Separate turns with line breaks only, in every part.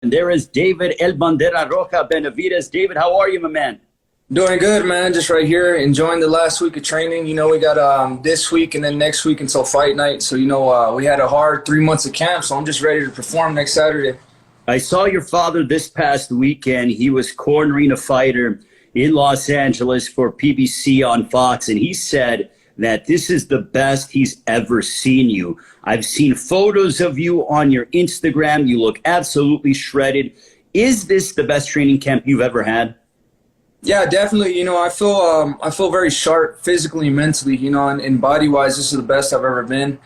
And there is David El Bandera Roja Benavidez. David, how are you, my man?
Doing good, man. Just right here, enjoying the last week of training. You know, we got this week and then next week until fight night. So, we had a hard 3 months of camp, so I'm just ready to perform next Saturday.
I saw your father this past weekend. He was cornering a fighter in Los Angeles for PBC on Fox, and he said that this is the best he's ever seen you. I've seen photos of you on your Instagram. You look absolutely shredded. Is this the best training camp you've ever had?
Yeah, definitely. I feel very sharp physically and mentally, and body-wise, this is the best I've ever been.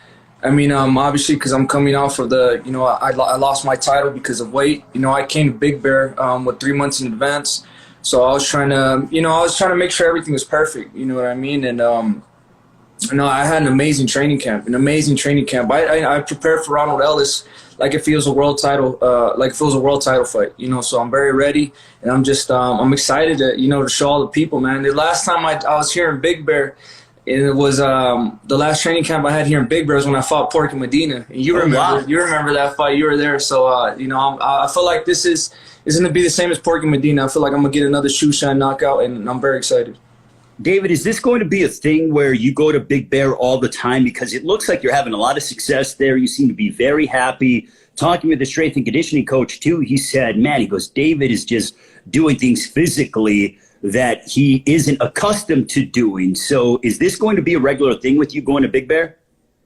I mean, obviously, because I'm coming off of I lost my title because of weight. I came to Big Bear with 3 months in advance. So I was trying to make sure everything was perfect. You know what I mean? And, I had an amazing training camp, I prepared for Ronald Ellis like if he was a world title, fight, so I'm very ready, and I'm excited to show all the people, man. The last time I was here in Big Bear, and it was the last training camp I had here in Big Bear was when I fought Porky Medina. And you remember that fight, you were there. So, I feel like this is going to be the same as Porky Medina. I feel like I'm going to get another shoe shine knockout, and I'm very excited.
David, is this going to be a thing where you go to Big Bear all the time? Because it looks like you're having a lot of success there. You seem to be very happy. Talking with the strength and conditioning coach, too, he said, man, he goes, David is just doing things physically that he isn't accustomed to doing. So is this going to be a regular thing with you going to Big Bear?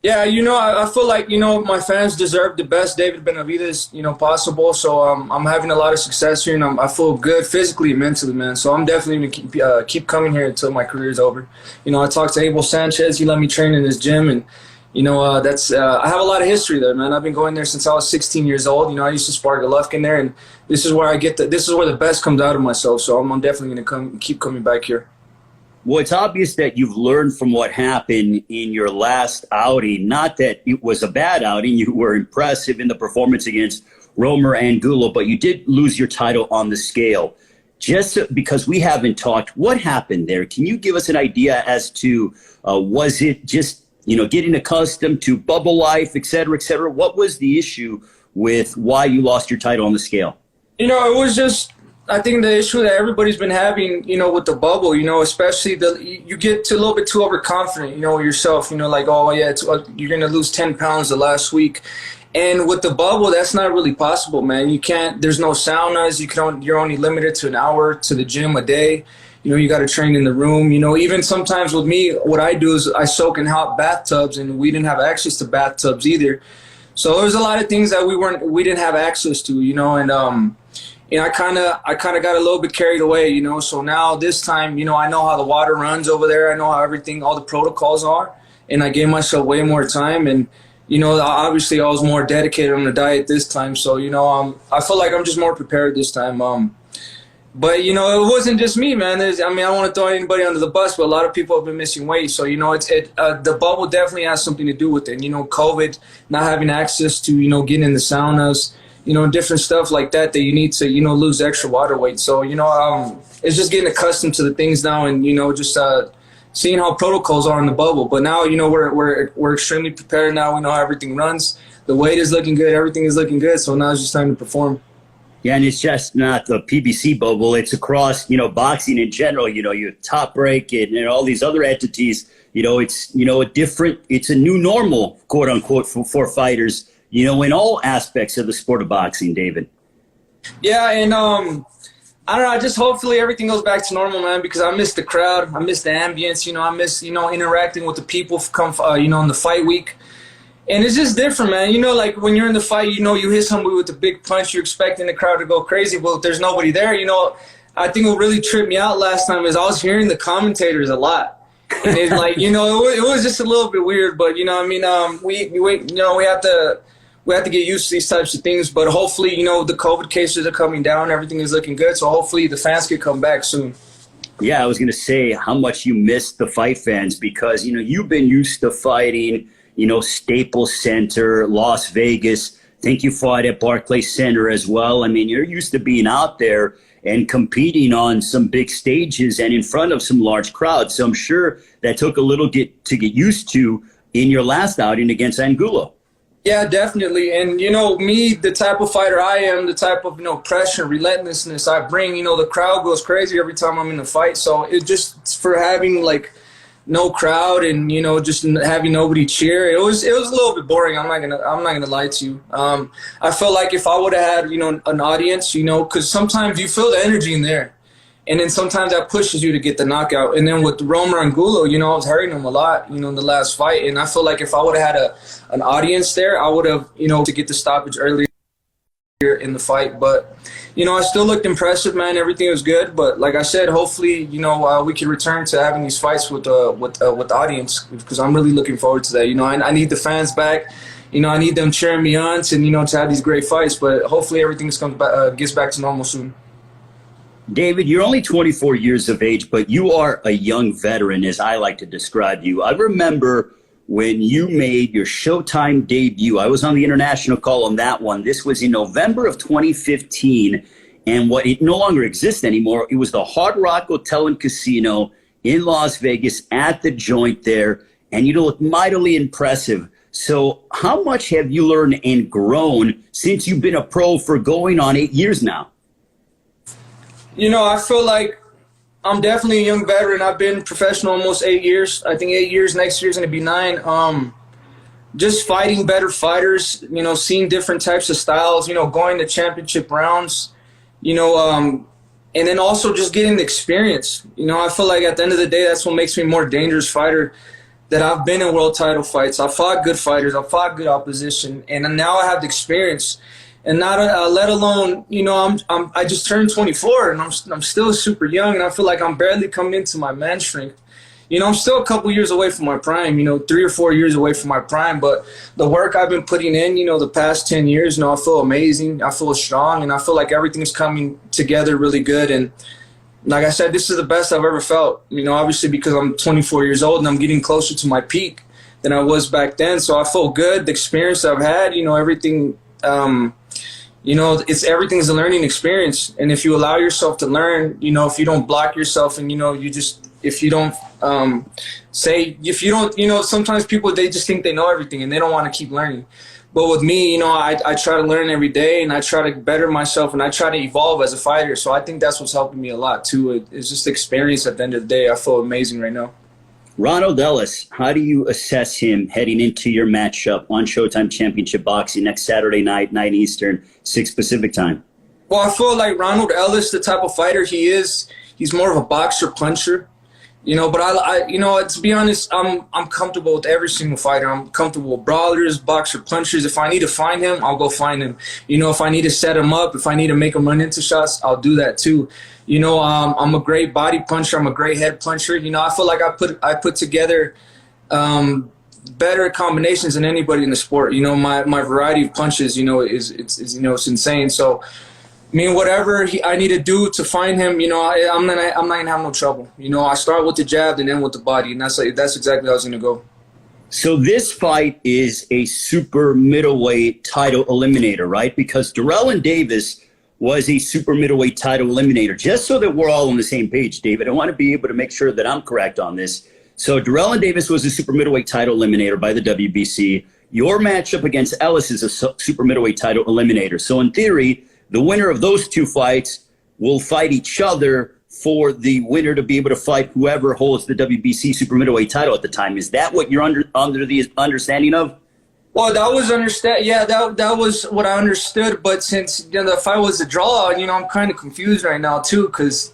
Yeah, I feel like, my fans deserve the best David Benavidez, possible. So I'm having a lot of success here, and I feel good physically and mentally, man. So I'm definitely going to keep coming here until my career's over. I talked to Abel Sanchez. He let me train in his gym, and, I have a lot of history there, man. I've been going there since I was 16 years old. I used to spar Golovkin there, and this is where this is where the best comes out of myself. So I'm definitely going to keep coming back here.
Well, it's obvious that you've learned from what happened in your last outing. Not that it was a bad outing. You were impressive in the performance against Romer Angulo, but you did lose your title on the scale. Just because we haven't talked, what happened there? Can you give us an idea as to was it just, getting accustomed to bubble life, et cetera, et cetera? What was the issue with why you lost your title on the scale?
It was just, I think the issue that everybody's been having, with the bubble, especially you get a little bit too overconfident, yourself, like, oh yeah, you're going to lose 10 pounds the last week. And with the bubble, that's not really possible, man. You can't, there's no saunas. You're only limited to an hour to the gym a day. You got to train in the room. Even sometimes with me, what I do is I soak in hot bathtubs, and we didn't have access to bathtubs either. So there's a lot of things that we didn't have access to, and, I kind of got a little bit carried away, So now this time, I know how the water runs over there. I know how all the protocols are, and I gave myself way more time. And obviously I was more dedicated on the diet this time. So I feel like I'm just more prepared this time. But it wasn't just me, man. I don't want to throw anybody under the bus, but a lot of people have been missing weight. So the bubble definitely has something to do with it. COVID, not having access to getting in the saunas. Different stuff like that you need to, lose extra water weight. So, it's just getting accustomed to the things now, and, just seeing how protocols are in the bubble. But now, we're extremely prepared now. We know how everything runs. The weight is looking good. Everything is looking good. So now it's just time to perform.
Yeah, and it's just not the PBC bubble. It's across, boxing in general, your Top Break and all these other entities. It's, it's a new normal, quote unquote, for fighters. In all aspects of the sport of boxing, David. Yeah,
and I don't know, just hopefully everything goes back to normal, man, because I miss the crowd. I miss the ambience, I miss, interacting with the people come, in the fight week. And it's just different, man. Like when you're in the fight, you hit somebody with a big punch, you're expecting the crowd to go crazy. Well, if there's nobody there, I think what really tripped me out last time is I was hearing the commentators a lot. And it's like, it was just a little bit weird, but, we have to get used to these types of things, but hopefully, the COVID cases are coming down. Everything is looking good. So hopefully the fans can come back soon.
Yeah, I was going to say how much you missed the fight fans because, you've been used to fighting, Staples Center, Las Vegas. I think you fought at Barclays Center as well. You're used to being out there and competing on some big stages and in front of some large crowds. So I'm sure that took a little to get used to in your last outing against Angulo.
Yeah, definitely. And, you know, me, the type of fighter I am, the type of, you know, pressure, relentlessness I bring, you know, the crowd goes crazy every time I'm in a fight. So it just for having like no crowd and, you know, just having nobody cheer, it was a little bit boring. I'm not gonna lie to you. I felt like if I would have had, you know, an audience, you know, because sometimes you feel the energy in there. And then sometimes that pushes you to get the knockout. And then with Romer and Gulo, you know, I was hurting him a lot, you know, in the last fight. And I feel like if I would have had an audience there, I would have, you know, to get the stoppage earlier in the fight. But, you know, I still looked impressive, man. Everything was good. But like I said, hopefully, you know, we can return to having these fights with the audience, because I'm really looking forward to that. You know, I need the fans back. You know, I need them cheering me on to, you know, to have these great fights. But hopefully everything gets back to normal soon.
David, you're only 24 years of age, but you are a young veteran, as I like to describe you. I remember when you made your Showtime debut. I was on the international call on that one. This was in November of 2015, and it no longer exists anymore. It was the Hard Rock Hotel and Casino in Las Vegas at the Joint there, and you look mightily impressive. So how much have you learned and grown since you've been a pro for going on 8 years now?
You know, I feel like I'm definitely a young veteran. I've been professional almost 8 years. I think 8 years, next year's going to be 9. Just fighting better fighters, you know, seeing different types of styles, you know, going to championship rounds, you know, and then also just getting the experience. You know, I feel like at the end of the day, that's what makes me a more dangerous fighter, that I've been in world title fights. I fought good fighters. I fought good opposition. And now I have the experience. And not let alone, you know, I just turned 24 and I'm still super young, and I feel like I'm barely coming into my man strength. You know, I'm still a couple years away from my prime, you know, 3 or 4 years away from my prime, but the work I've been putting in, you know, the past 10 years, you know, I feel amazing. I feel strong, and I feel like everything's coming together really good. And like I said, this is the best I've ever felt, you know, obviously because I'm 24 years old and I'm getting closer to my peak than I was back then. So I feel good. The experience I've had, you know, everything, you know, everything's a learning experience. And if you allow yourself to learn, you know, if you don't block yourself and, you know, if you don't, you know, sometimes people, they just think they know everything and they don't want to keep learning. But with me, you know, I try to learn every day, and I try to better myself, and I try to evolve as a fighter. So I think that's what's helping me a lot too. It's just experience at the end of the day. I feel amazing right now.
Ronald Ellis, how do you assess him heading into your matchup on Showtime Championship Boxing next Saturday night, 9 Eastern, 6 Pacific time?
Well, I feel like Ronald Ellis, the type of fighter he is, he's more of a boxer puncher, you know. But I you know, to be honest, I'm comfortable with every single fighter. I'm comfortable with brawlers, boxer punchers. If I need to find him, I'll go find him. You know, if I need to set him up, if I need to make him run into shots, I'll do that too. You know, I'm a great body puncher. I'm a great head puncher. You know, I feel like I put together better combinations than anybody in the sport. You know, my variety of punches, you know, is you know, it's insane. So, I mean, whatever I need to do to find him, you know, I'm not gonna have no trouble. You know, I start with the jab and end with the body, and that's exactly how I was gonna go.
So this fight is a super middleweight title eliminator, right? Because Derrell and Davis was a super middleweight title eliminator. Just so that we're all on the same page, David, I want to be able to make sure that I'm correct on this. So Derrell and Davis was a super middleweight title eliminator by the WBC. Your matchup against Ellis is a super middleweight title eliminator. So in theory, the winner of those two fights will fight each other for the winner to be able to fight whoever holds the WBC super middleweight title at the time. Is that what you're under the understanding of?
Well, that was yeah, that was what I understood. But since, you know, the fight was a draw, you know, I'm kind of confused right now too, because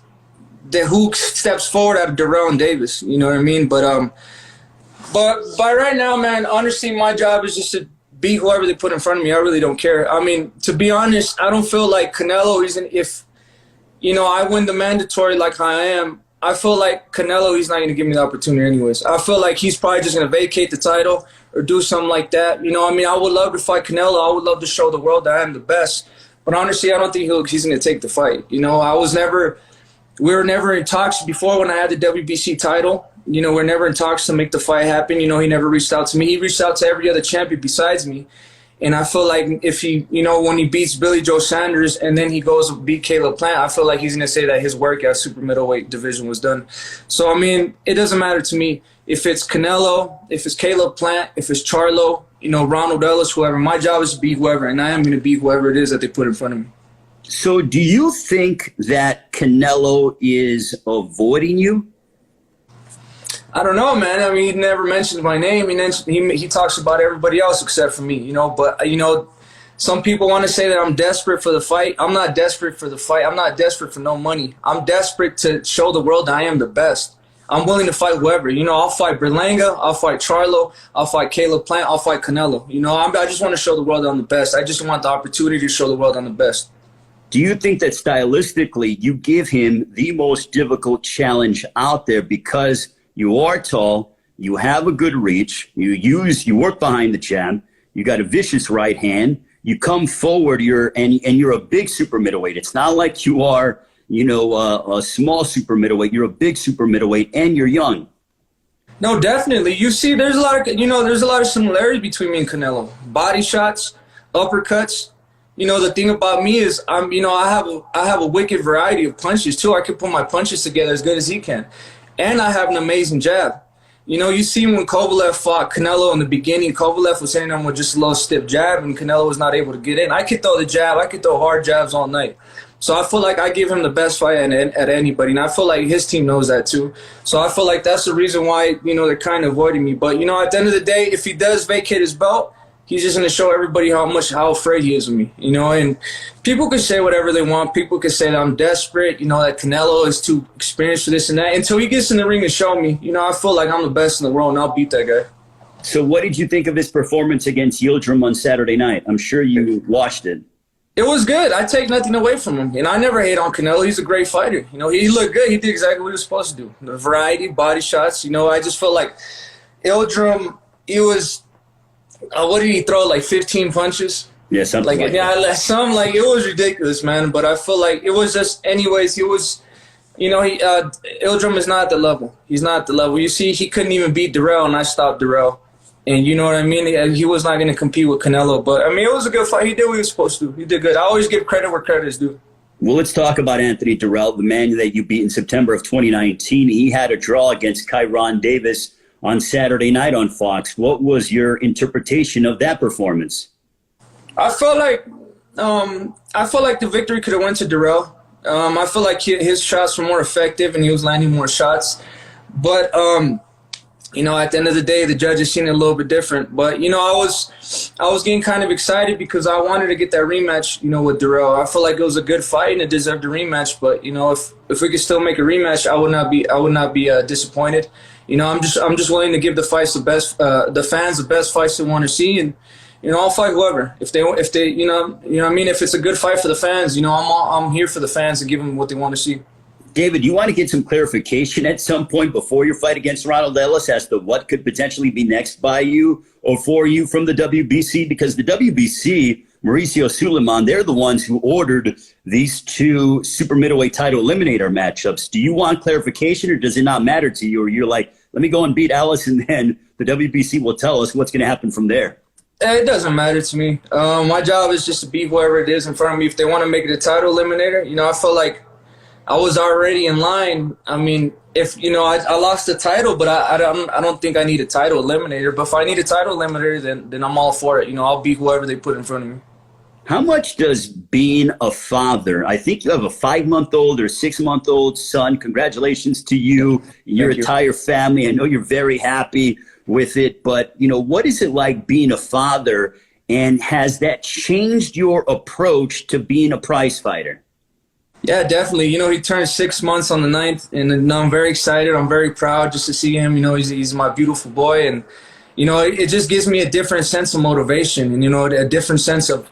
who steps forward out of Derrell and Davis, you know what I mean? But by right now, man, honestly, my job is just to beat whoever they put in front of me. I really don't care. I mean, to be honest, I don't feel like Canelo, if, you know, I win the mandatory like I am, I feel like Canelo, he's not going to give me the opportunity anyways. I feel like he's probably just going to vacate the title or do something like that. You know, I mean, I would love to fight Canelo. I would love to show the world that I am the best. But honestly, I don't think he's going to take the fight. You know, we were never in talks before when I had the WBC title. You know, we're never in talks to make the fight happen. You know, he never reached out to me. He reached out to every other champion besides me. And I feel like if he, you know, when he beats Billy Joe Sanders and then he goes to beat Caleb Plant, I feel like he's going to say that his work at super middleweight division was done. So, I mean, it doesn't matter to me if it's Canelo, if it's Caleb Plant, if it's Charlo, Ronald Ellis, whoever. My job is to beat whoever, and I am going to beat whoever it is that they put in front of me.
So do you think that Canelo is avoiding you?
I don't know, man. I mean, he never mentions my name. He talks about everybody else except for me, But, some people want to say that I'm desperate for the fight. I'm not desperate for the fight. I'm not desperate for no money. I'm desperate to show the world that I am the best. I'm willing to fight whoever. I'll fight Berlanga. I'll fight Charlo. I'll fight Caleb Plant. I'll fight Canelo. I just want to show the world I'm the best. I just want the opportunity to show the world I'm the best.
Do you think that stylistically you give him the most difficult challenge out there because you are tall, you have a good reach, you work behind the jab, you got a vicious right hand, you come forward, you're a big super middleweight. It's not like you are, a small super middleweight. You're a big super middleweight, and you're young. No,
definitely. You see, there's a lot of similarities between me and Canelo. Body shots, uppercuts. The thing about me is I have a wicked variety of punches too. I can put my punches together as good as he can. And I have an amazing jab. You see when Kovalev fought Canelo in the beginning, Kovalev was hitting him with just a little stiff jab, and Canelo was not able to get in. I could throw the jab. I could throw hard jabs all night. So I feel like I give him the best fight at anybody, and I feel like his team knows that too. So I feel like that's the reason why, they're kind of avoiding me. But, at the end of the day, if he does vacate his belt, he's just going to show everybody how afraid he is of me, and people can say whatever they want. People can say that I'm desperate, that Canelo is too experienced for this and that. Until he gets in the ring and show me, I feel like I'm the best in the world, and I'll beat that guy.
So what did you think of his performance against Yildirim on Saturday night? I'm sure you watched it.
It was good. I take nothing away from him. And I never hate on Canelo. He's a great fighter. He looked good. He did exactly what he was supposed to do. The variety, body shots. I just felt like Yildirim, he was... what did he throw? Like 15 punches?
Yeah, something like that.
It was ridiculous, man. But I feel like it was just, anyways, he was, Yildirim is not at the level. He's not at the level. You see, he couldn't even beat Derrell, and I stopped Derrell. And you know what I mean? He was not going to compete with Canelo. But, it was a good fight. He did what he was supposed to do. He did good. I always give credit where credit is due.
Well, let's talk about Anthony Derrell, the man that you beat in September of 2019. He had a draw against Kyron Davis on Saturday night on Fox. What was your interpretation of that performance?
I felt like the victory could have went to Derrell. I feel like his shots were more effective and he was landing more shots. But at the end of the day, the judges seen it a little bit different. But I was getting kind of excited because I wanted to get that rematch, with Derrell. I feel like it was a good fight and it deserved a rematch. But if we could still make a rematch, I would not be disappointed. I'm just willing to give the fans the best fights they want to see, and I'll fight whoever. If it's a good fight for the fans, I'm here for the fans to give them what they want to see.
David, you want to get some clarification at some point before your fight against Ronald Ellis as to what could potentially be next by you or for you from the WBC? Because the WBC, Mauricio Suleiman, they're the ones who ordered these two super middleweight title eliminator matchups. Do you want clarification, or does it not matter to you? Or you're like, let me go and beat Ellis, and then the WBC will tell us what's going to happen from there?
It doesn't matter to me. My job is just to beat whoever it is in front of me. If they want to make it a title eliminator, I feel like I was already in line. I mean, if I lost the title, but I don't think I need a title eliminator. But if I need a title eliminator, then I'm all for it. I'll beat whoever they put in front of me.
How much does being a father, I think you have a 5-month-old or 6-month-old son. Congratulations to you and your entire family. I know you're very happy with it, but what is it like being a father, and has that changed your approach to being a prize fighter?
Yeah, definitely. He turned 6 months on the 9th, and I'm very excited. I'm very proud just to see him. He's my beautiful boy, and it just gives me a different sense of motivation, and a different sense of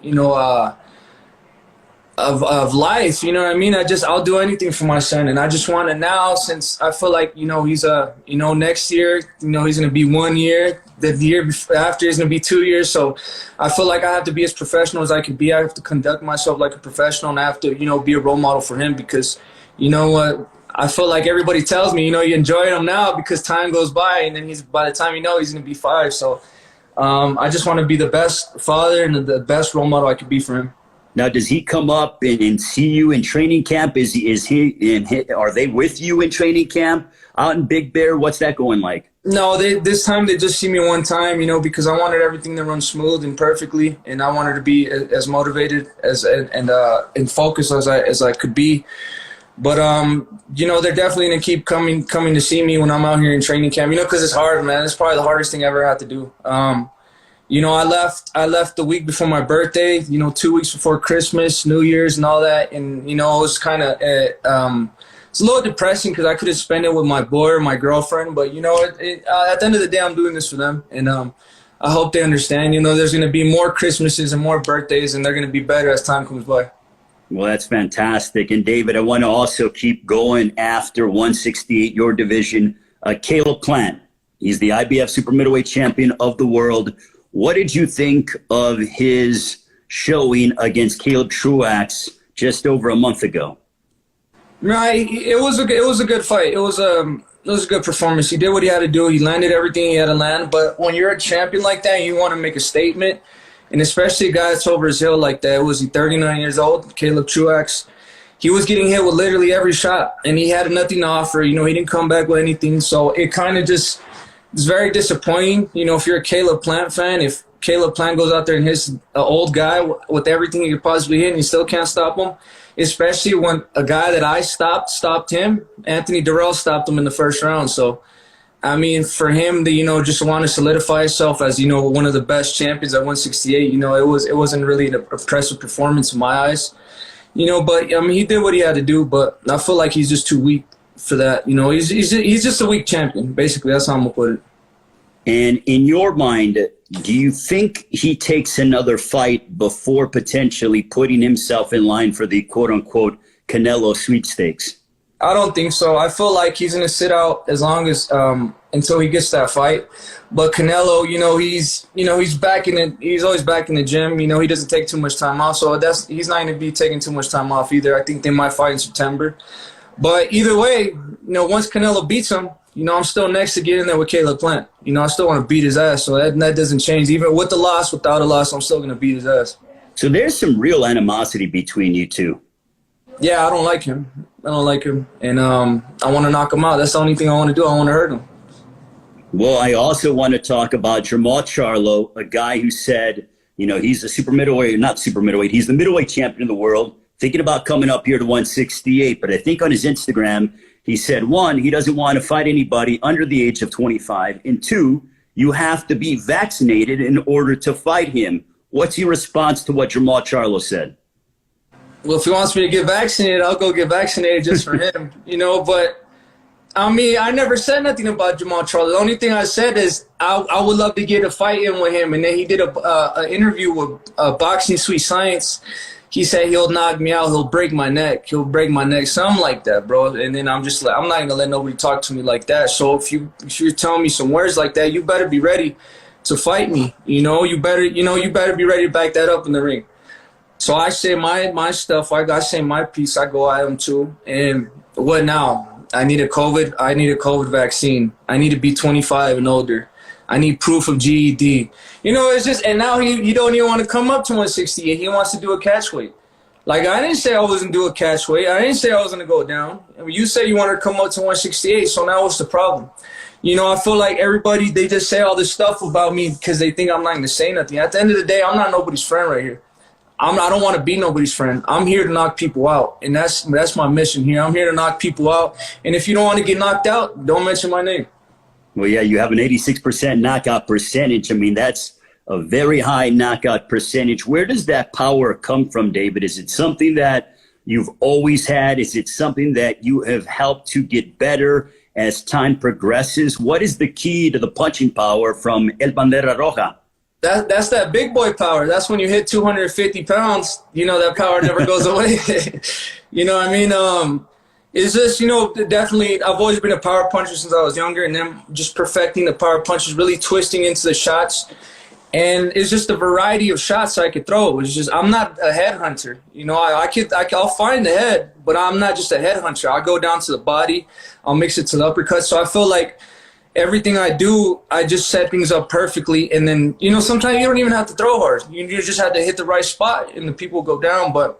of life. You know what I mean? I'll do anything for my son, and I just want to now, since I feel like he's next year he's gonna be 1 year. The year after is gonna be 2 years. So I feel like I have to be as professional as I can be. I have to conduct myself like a professional, and I have to be a role model for him, because I feel like everybody tells me, you enjoy him now because time goes by, and then by the time he's going to be 5. So I just want to be the best father and the best role model I could be for him.
Now, does he come up and see you in training camp? Are they with you in training camp out in Big Bear? What's that going like?
No, this time they just see me one time, because I wanted everything to run smooth and perfectly, and I wanted to be as motivated and focused as I could be. But they're definitely gonna keep coming to see me when I'm out here in training camp. Because it's hard, man. It's probably the hardest thing I ever had to do. I left the week before my birthday. 2 weeks before Christmas, New Year's, and all that. And it was kind of it's a little depressing because I could have spent it with my boy or my girlfriend. But at the end of the day, I'm doing this for them, and I hope they understand. There's gonna be more Christmases and more birthdays, and they're gonna be better as time comes by.
Well, that's fantastic. And David, I want to also keep going after 168, your division. Caleb Plant, he's the IBF super middleweight champion of the world. What did you think of his showing against Caleb Truax just over a month ago?
Right, it was a good fight. It was a good performance. He did what he had to do. He landed everything he had to land. But when you're a champion like that, and you want to make a statement. And especially a guy that's over his hill like that. Was he 39 years old? Caleb Truax. He was getting hit with literally every shot, and he had nothing to offer. He didn't come back with anything. So it kind of just is very disappointing. If you're a Caleb Plant fan, if Caleb Plant goes out there and hits an old guy with everything he could possibly hit and he still can't stop him, especially when a guy that I stopped him. Anthony Derrell stopped him in the first round. So I mean, for him to, just want to solidify himself as, one of the best champions at 168, it wasn't really an impressive performance in my eyes, but I mean, he did what he had to do, but I feel like he's just too weak for that. He's just a weak champion. Basically, that's how I'm going to put it.
And in your mind, do you think he takes another fight before potentially putting himself in line for the quote unquote Canelo sweepstakes?
I don't think so. I feel like he's going to sit out as long as until he gets that fight. But Canelo, he's back in it. He's always back in the gym. He doesn't take too much time off. So he's not going to be taking too much time off either. I think they might fight in September. But either way, once Canelo beats him, I'm still next to get in there with Caleb Plant. I still want to beat his ass. So that doesn't change. Even with the loss, without a loss, I'm still going to beat his ass.
So there's some real animosity between you two.
Yeah, I don't like him. And I want to knock him out. That's the only thing I want to do. I want to hurt him.
Well, I also want to talk about Jermall Charlo, a guy who said, he's a super middleweight, not super middleweight. He's the middleweight champion of the world, thinking about coming up here to 168. But I think on his Instagram, he said, one, he doesn't want to fight anybody under the age of 25. And two, you have to be vaccinated in order to fight him. What's your response to what Jermall Charlo said?
Well, if he wants me to get vaccinated, I'll go get vaccinated just for him, But, I mean, I never said nothing about Jermall Charlo. The only thing I said is I would love to get a fight in with him. And then he did an interview with Boxing Sweet Science. He said he'll knock me out. He'll break my neck. Something like that, bro. And then I'm just like, I'm not going to let nobody talk to me like that. So if you're telling me some words like that, you better be ready to fight me. You better be ready to back that up in the ring. So I say my stuff. I say my piece. I go at him too. And what now? I need a COVID vaccine. I need to be 25 and older. I need proof of GED. It's just, and now he don't even want to come up to 168. He wants to do a catch weight. Like, I didn't say I wasn't do a catch weight. I didn't say I was going to go down. You said you wanted to come up to 168. So now what's the problem? I feel like everybody, they just say all this stuff about me because they think I'm not going to say nothing. At the end of the day, I'm not nobody's friend right here. I don't want to be nobody's friend. I'm here to knock people out, and that's my mission here. I'm here to knock people out, and if you don't want to get knocked out, don't mention my name.
Well, yeah, you have an 86% knockout percentage. I mean, that's a very high knockout percentage. Where does that power come from, David? Is it something that you've always had? Is it something that you have helped to get better as time progresses? What is the key to the punching power from El Bandera Roja?
That's that big boy power. That's when you hit 250 pounds, that power never goes away. What I mean? It's just, definitely, I've always been a power puncher since I was younger, and then just perfecting the power punches, really twisting into the shots. And it's just a variety of shots I could throw. It's just, I'm not a head hunter. I'll find the head, but I'm not just a head hunter. I go down to the body. I'll mix it to the uppercut. So I feel like everything I do, I just set things up perfectly. And then, sometimes you don't even have to throw hard. You just have to hit the right spot and the people go down. But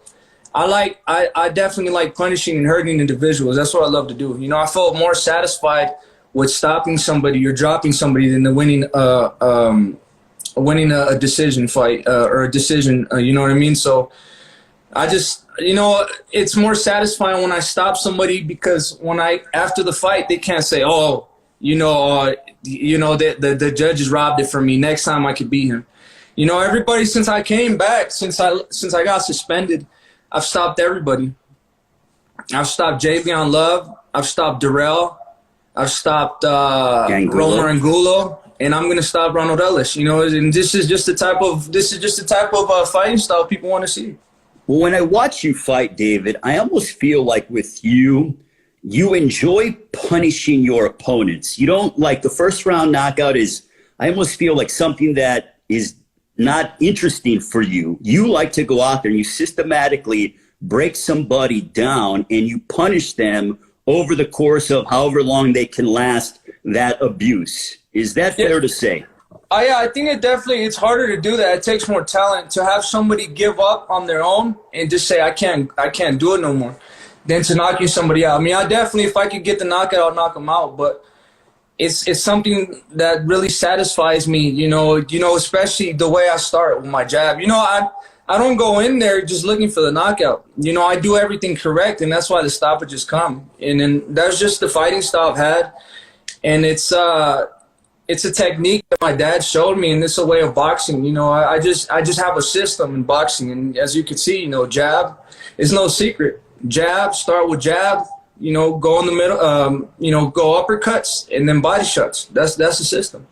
I definitely like punishing and hurting individuals. That's what I love to do. I felt more satisfied with stopping somebody, you're dropping somebody, than the winning a decision fight or a decision. You know what I mean? So I just, it's more satisfying when I stop somebody, because after the fight, they can't say, oh, the judges robbed it from me. Next time I could beat him. Everybody, since I came back, since I got suspended, I've stopped everybody. I've stopped Javion Love. I've stopped Derrell. I've stopped Romer Angulo, and I'm gonna stop Ronald Ellis. And this is just the type of fighting style people want to see.
Well, when I watch you fight, David, I almost feel like with you enjoy punishing your opponents. You don't like the first round knockout I almost feel like something that is not interesting for you. You like to go out there and you systematically break somebody down and you punish them over the course of however long they can last that abuse. Is that fair to say?
Yeah, I think it's harder to do that. It takes more talent to have somebody give up on their own and just say, I can't do it no more, than to knocking somebody out. I mean, I definitely, if I could get the knockout, I'll knock them out, but it's something that really satisfies me, especially the way I start with my jab. I don't go in there just looking for the knockout. I do everything correct, and that's why the stoppages come. And then that's just the fighting style I've had. And it's a technique that my dad showed me, and it's a way of boxing. I just have a system in boxing. And as you can see, jab is no secret. Jab, start with jab, go in the middle, go uppercuts and then body shots. That's the system.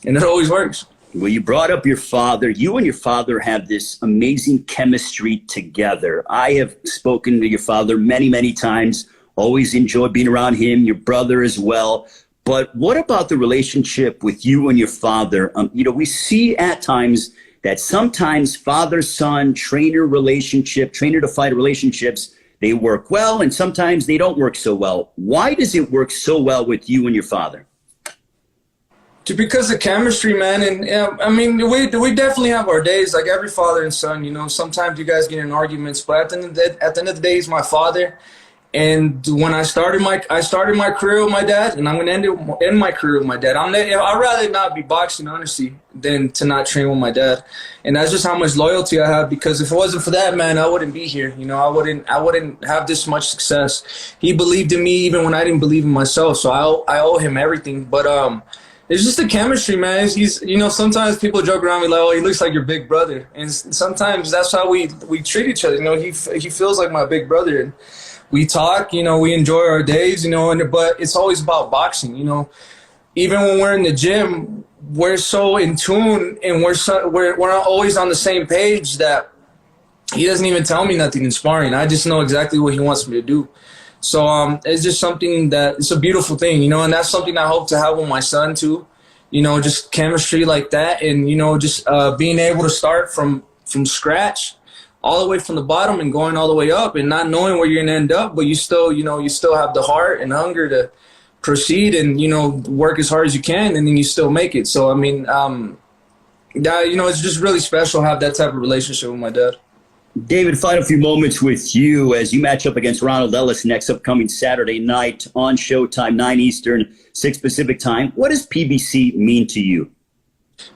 And it always works.
Well, you brought up your father. You and your father have this amazing chemistry together. I have spoken to your father many, many times. Always enjoyed being around him, your brother as well. But what about the relationship with you and your father? We see at times that sometimes father-son, trainer-to-fighter relationships, they work well, and sometimes they don't work so well. Why does it work so well with you and your father?
Because of chemistry, man. And I mean, we definitely have our days, like every father and son. Sometimes you guys get in arguments, but at the end of the day, he's my father. And when I started my career with my dad, and I'm going to end my career with my dad. I'd rather not be boxing, honestly, than to not train with my dad. And that's just how much loyalty I have, because if it wasn't for that, man, I wouldn't be here. I wouldn't have this much success. He believed in me even when I didn't believe in myself. So I owe him everything. But it's just the chemistry, man. He's sometimes people joke around me like, oh, he looks like your big brother. And sometimes that's how we treat each other. He feels like my big brother. And we talk, we enjoy our days, but it's always about boxing, Even when we're in the gym, we're so in tune and we're always on the same page that he doesn't even tell me nothing in sparring. I just know exactly what he wants me to do. So it's just something it's a beautiful thing, and that's something I hope to have with my son too, just chemistry like that, and, just being able to start from scratch, all the way from the bottom and going all the way up, and not knowing where you're going to end up, but you still have the heart and hunger to proceed and, work as hard as you can, and then you still make it. So, I mean, it's just really special to have that type of relationship with my dad.
David, final few moments with you as you match up against Ronald Ellis next upcoming Saturday night on Showtime, 9 Eastern, 6 Pacific time. What does PBC mean to you?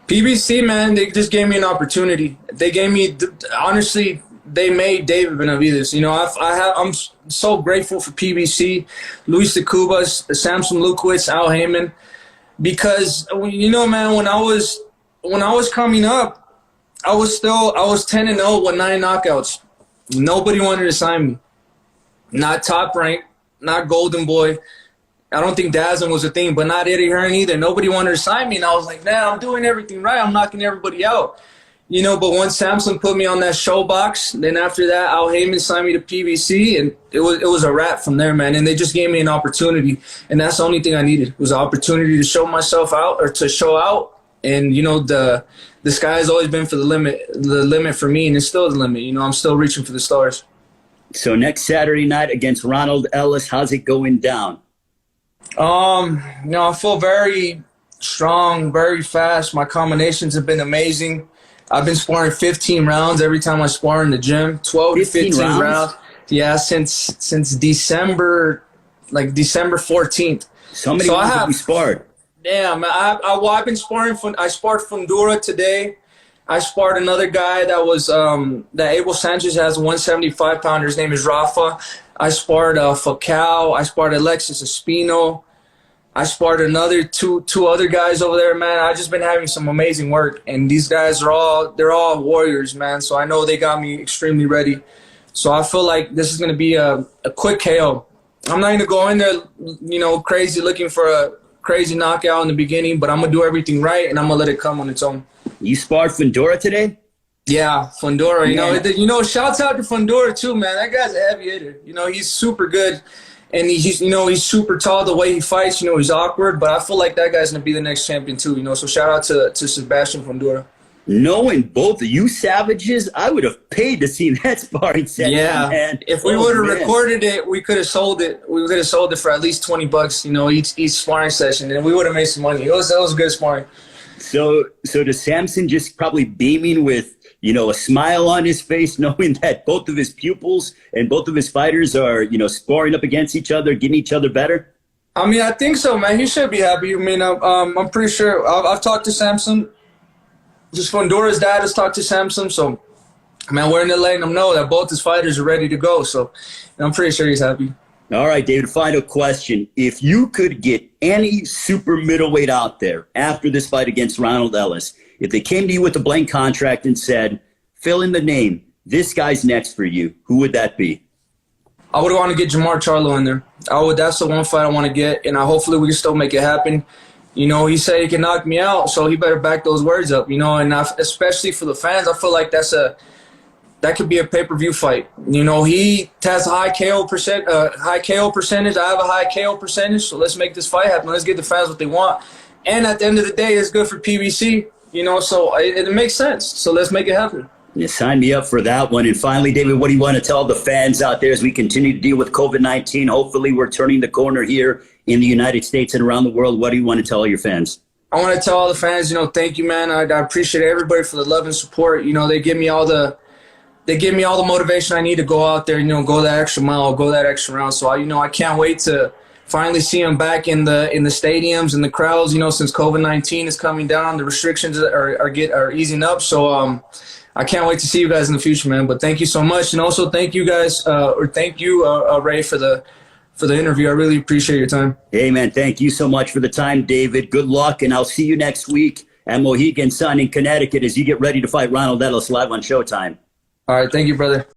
PBC, man, they just gave me an opportunity. They gave me, honestly, they made David Benavidez. I'm so grateful for PBC, Luis de Cubas, Samson Lukowitz, Al Heyman, because, man, when I was coming up, I was 10-0 with 9 knockouts. Nobody wanted to sign me. Not top rank, not golden boy. I don't think Dazzling was a thing, but not Eddie Hearn either. Nobody wanted to sign me, and I was like, nah, I'm doing everything right. I'm knocking everybody out. But once Samson put me on that show box, then after that, Al Heyman signed me to PBC, and it was a wrap from there, man. And they just gave me an opportunity, and that's the only thing I needed. It was an opportunity to show myself out, or to show out. And, the sky has always been the limit for me, and it's still the limit. I'm still reaching for the stars.
So next Saturday night against Ronald Ellis, how's it going down?
I feel very strong, very fast. My combinations have been amazing. I've been sparring 15 rounds every time I spar in the gym, 12 to 15 rounds. Yeah, since December like December 14th.
Somebody
So
wants to be sparred.
Yeah, man. I've been sparring. I sparred Fundora today. I sparred another guy that was that Abel Sanchez has, a 175 pounder. His name is Rafa. I sparred Falcao. I sparred Alexis Espino. I sparred another two other guys over there, man. I've just been having some amazing work, and these guys are all warriors, man. So I know they got me extremely ready. So I feel like this is gonna be a quick KO. I'm not gonna go in there, crazy looking for a crazy knockout in the beginning, but I'm gonna do everything right, and I'm gonna let it come on its own.
You sparred Fundora today?
Yeah, Fundora. Shouts out to Fundora too, man. That guy's a heavy hitter. He's super good, and he's super tall. The way he fights, he's awkward, but I feel like that guy's gonna be the next champion too. So shout out to Sebastian Fundora.
Knowing both of you savages, I would have paid to see that sparring session.
Yeah,
man.
If we would have recorded it, we could have sold it. We could have sold it for at least $20, each sparring session, and we would have made some money. It was good sparring.
So does Samson just probably beaming with a smile on his face, knowing that both of his pupils and both of his fighters are sparring up against each other, getting each other better?
I mean, I think so, man. He should be happy. I mean, I'm pretty sure. I've talked to Samson. Just Fundora's dad has talked to Samson, so man, we're in there letting him know that both his fighters are ready to go. So I'm pretty sure he's happy.
All right, David, final question. If you could get any super middleweight out there after this fight against Ronald Ellis, if they came to you with a blank contract and said, fill in the name, this guy's next for you, who would that be?
I would want to get Jermall Charlo in there. That's the one fight I want to get, and hopefully we can still make it happen. He said he can knock me out, so he better back those words up, and especially for the fans, I feel like that could be a pay-per-view fight. He has a high KO percentage. I have a high KO percentage, so let's make this fight happen. Let's give the fans what they want. And at the end of the day, it's good for PBC, so it makes sense. So let's make it happen.
Yeah, sign me up for that one. And finally, David, what do you want to tell the fans out there as we continue to deal with COVID-19? Hopefully we're turning the corner here in the United States and around the world. What do you want to tell all your fans?
I want to tell all the fans, thank you, man. I appreciate everybody for the love and support. They give me all the motivation I need to go out there, go that extra mile, go that extra round. So I can't wait to finally see them back in the stadiums and the crowds. Since COVID-19 is coming down, the restrictions are easing up. So I can't wait to see you guys in the future, man. But thank you so much, and also thank you guys, thank you, Ray, for the interview. I really appreciate your time.
Hey, man, thank you so much for the time, David. Good luck, and I'll see you next week at Mohegan Sun in Connecticut as you get ready to fight Ronald Ellis live on Showtime.
All right, thank you, brother.